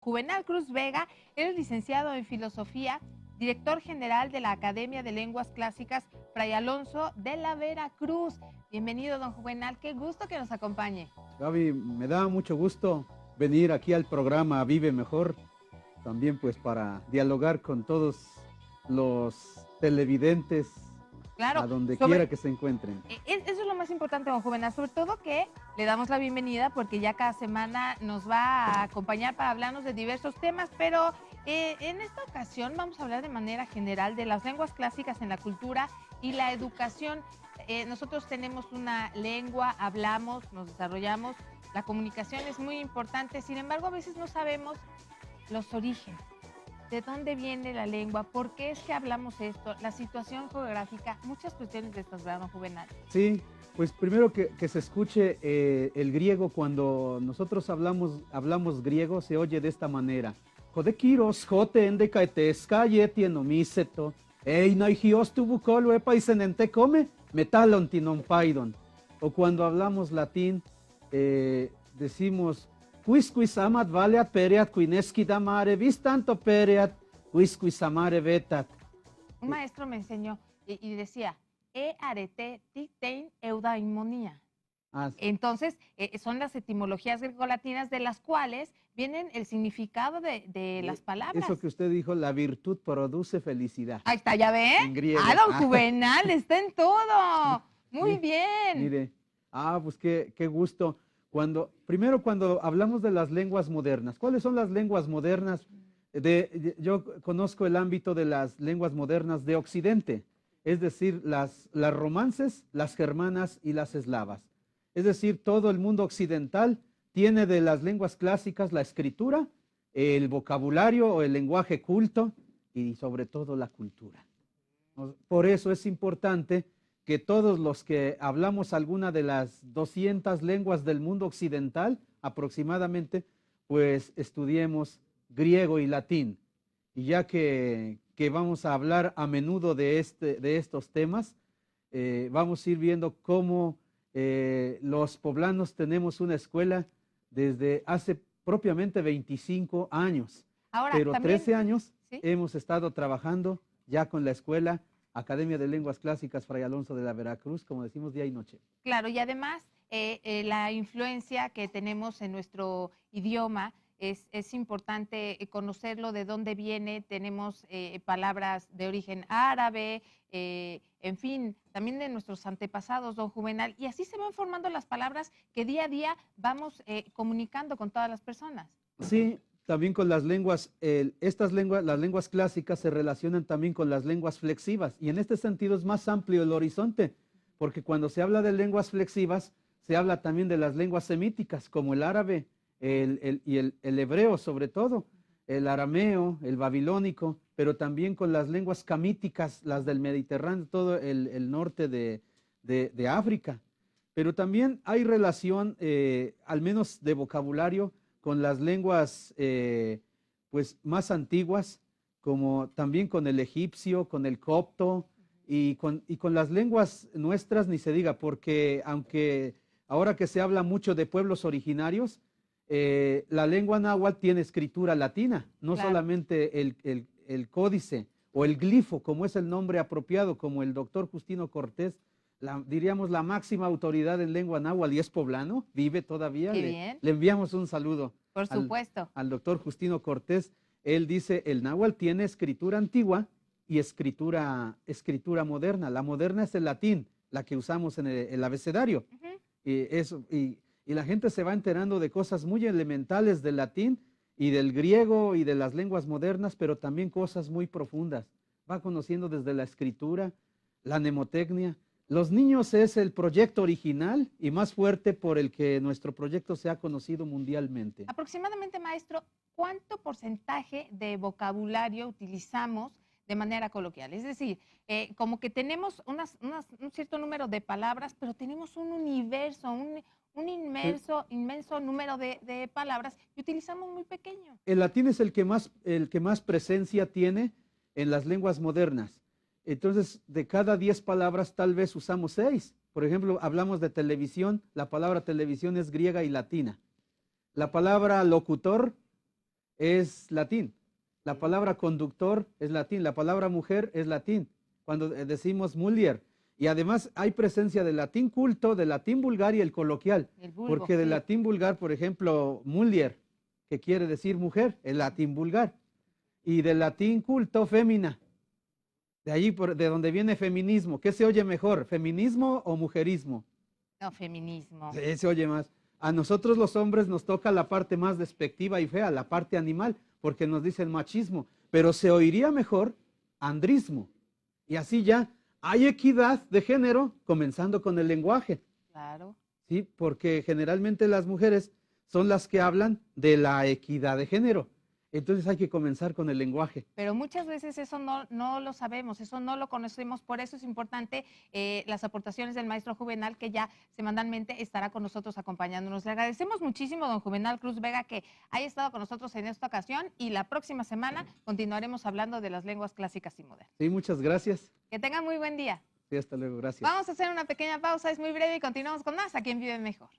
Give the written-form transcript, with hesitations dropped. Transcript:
Juvenal Cruz Vega. Él es licenciado en Filosofía, director general de la Academia de Lenguas Clásicas Fray Alonso de la Veracruz. Bienvenido, don Juvenal, qué gusto que nos acompañe. Gaby, me da mucho gusto venir aquí al programa Vive Mejor, también pues para dialogar con todos los televidentes, Claro, a donde quiera que se encuentren. Eso es lo más importante, don Juvenal, sobre todo que le damos la bienvenida porque ya cada semana nos va a acompañar para hablarnos de diversos temas, pero en esta ocasión vamos a hablar de manera general de las lenguas clásicas en la cultura y la educación. Nosotros tenemos una lengua, hablamos, nos desarrollamos, la comunicación es muy importante, sin embargo a veces no sabemos los orígenes. ¿De dónde viene la lengua? ¿Por qué es que hablamos esto? La situación geográfica, muchas cuestiones de estas, ¿verdad, don Juvenal? Sí, pues primero que se escuche el griego. Cuando nosotros hablamos griego, se oye de esta manera. Jodekiros, jote endekaeteska yetienomiseto, einagios tubukolo epaisenente come, metalon tinompaidon. O cuando hablamos latín, decimos Quisquis amat valeat pereat quinesci damare vis tanto pereat quisquis amare vetat. Un maestro me enseñó y decía, e arete tictein eudaimonía. Entonces, son las etimologías grecolatinas de las cuales vienen el significado de las palabras. Eso que usted dijo, la virtud produce felicidad. Ahí está, ¿ya ve? En griego. Don Juvenal, está en todo. Muy sí, bien. Mire, pues qué gusto. Primero cuando hablamos de las lenguas modernas, ¿cuáles son las lenguas modernas? Yo conozco el ámbito de las lenguas modernas de Occidente, es decir, las romances, las germanas y las eslavas. Es decir, todo el mundo occidental tiene de las lenguas clásicas la escritura, el vocabulario o el lenguaje culto y sobre todo la cultura. Por eso es importante que todos los que hablamos alguna de las 200 lenguas del mundo occidental, aproximadamente, pues estudiemos griego y latín. Y ya que vamos a hablar a menudo de estos temas, vamos a ir viendo cómo los poblanos tenemos una escuela desde hace propiamente 25 años. Ahora, pero también, 13 años ¿sí? Hemos estado trabajando ya con la escuela Academia de Lenguas Clásicas Fray Alonso de la Veracruz, como decimos, día y noche. Claro, y además la influencia que tenemos en nuestro idioma es importante conocerlo, de dónde viene. Tenemos palabras de origen árabe, en fin, también de nuestros antepasados, don Juvenal, y así se van formando las palabras que día a día vamos comunicando con todas las personas. Sí. También con las lenguas, las lenguas clásicas se relacionan también con las lenguas flexivas, y en este sentido es más amplio el horizonte, porque cuando se habla de lenguas flexivas, se habla también de las lenguas semíticas, como el árabe y el hebreo sobre todo, el arameo, el babilónico, pero también con las lenguas camíticas, las del Mediterráneo, todo el norte de África. Pero también hay relación, al menos de vocabulario, con las lenguas pues más antiguas, como también con el egipcio, con el copto y con las lenguas nuestras ni se diga, porque aunque ahora que se habla mucho de pueblos originarios, la lengua náhuatl tiene escritura latina, no claro. Solamente el códice o el glifo, como es el nombre apropiado, como el doctor Justino Cortés, diríamos la máxima autoridad en lengua náhuatl, y es poblano, vive todavía. Le enviamos un saludo. Por supuesto. Al doctor Justino Cortés. Él dice, el náhuatl tiene escritura antigua y escritura moderna. La moderna es el latín, la que usamos en el abecedario. Y la gente se va enterando de cosas muy elementales del latín y del griego y de las lenguas modernas, pero también cosas muy profundas. Va conociendo desde la escritura, la mnemotecnia. Los niños es el proyecto original y más fuerte por el que nuestro proyecto se ha conocido mundialmente. Aproximadamente, maestro, ¿cuánto porcentaje de vocabulario utilizamos de manera coloquial? Es decir, como que tenemos un cierto número de palabras, pero tenemos un universo, un inmenso número de palabras que utilizamos muy pequeño. El latín es el que más presencia tiene en las lenguas modernas. Entonces, de cada 10 palabras, tal vez usamos 6. Por ejemplo, hablamos de televisión, la palabra televisión es griega y latina. La palabra locutor es latín. La palabra conductor es latín, la palabra mujer es latín, cuando decimos mulier. Y además hay presencia del latín culto, del latín vulgar y el coloquial. El vulgo, Porque del sí. latín vulgar, por ejemplo, mulier, que quiere decir mujer, el latín vulgar. Y del latín culto, fémina. De allí, de donde viene feminismo. ¿Qué se oye mejor, feminismo o mujerismo? No, feminismo. Sí, se oye más. A nosotros los hombres nos toca la parte más despectiva y fea, la parte animal, porque nos dicen machismo, pero se oiría mejor andrismo. Y así ya hay equidad de género, comenzando con el lenguaje. Claro. ¿Sí? Porque generalmente las mujeres son las que hablan de la equidad de género. Entonces hay que comenzar con el lenguaje. Pero muchas veces eso no lo sabemos, eso no lo conocemos, por eso es importante las aportaciones del maestro Juvenal, que ya semanalmente estará con nosotros acompañándonos. Le agradecemos muchísimo, don Juvenal Cruz Vega, que haya estado con nosotros en esta ocasión, y la próxima semana continuaremos hablando de las lenguas clásicas y modernas. Sí, muchas gracias. Que tengan muy buen día. Sí, hasta luego, gracias. Vamos a hacer una pequeña pausa, es muy breve, y continuamos con más aquí en Vive Mejor.